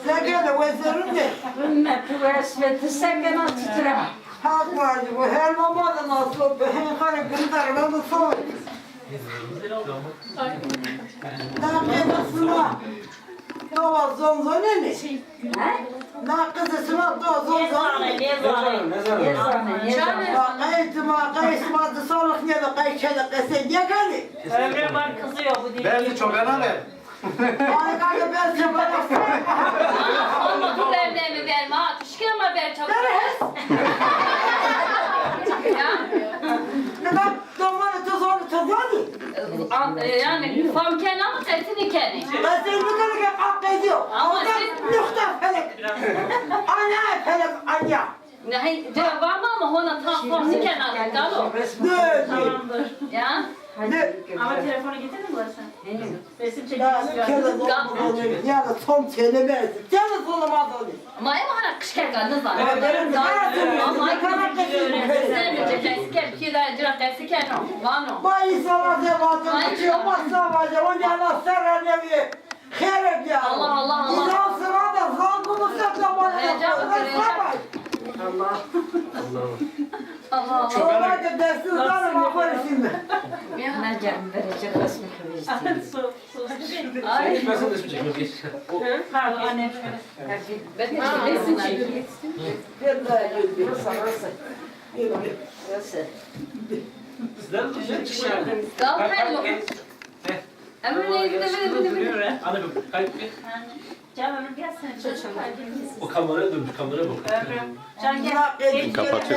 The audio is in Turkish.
Sakın vezirin de. Ümmeti ve esmeti sakın tutura. Hak vardı bu her mamadan nasıl ben kare kızlar ben de soğuk. Nakıdı sıva. Dova zonzon ne? Nakıdı sıva dova zonzon ne? Kayısmadı sağlık ne de kayışadı kese diye geldi. Ömrü var kızıyor bu değil. Ben de çok önemli. Ay kanka ben size bana Olma bu evde mi verme ha? Kışkı ama ver çok. Neden domanı tuzunu tuzadı? Yani famken ama etini kendi. Ben seni bu kadar hak ediyor. Ama Ama nokta felek. Ana felek anya. Ne cevap var mı ama ona tam famsi kenarı galo. Tamamdır. Ya. Ne? Ama telefonu getirdin mi sen? Resim Ya çekmek ne kere istiyorum. doldurdu. Ya da son sene verdi. Canı solumaz onu. Ama ev hala kışkı kanı var. Ya benim de Ama ne kadar sen mi çekersin ki bir daha cevap dersi kendi. Vano. Bay sana devatın. Çıkmazsa vacı. Onca Allah sana ne bir. Kere ya. Allah Allah Allah. İnsan sıra da zan bunu saklamayı. Allah Allah. Sonra da dersi uzanım yaparız şimdi. Ne canım verecek resmi kıvırcık. Su. Ay. Pardon annem şöyle. Ben de resim çekiyorum. Ben de yüzüm. Sizler de dışarıda. Gal haylo. Emre neydi de Anne bir kayıp bir. Can Ömrü gelsene çocuğum. O kameraya dönmüş, kamera bak. Ömrü. Can gel. Kapatıyor.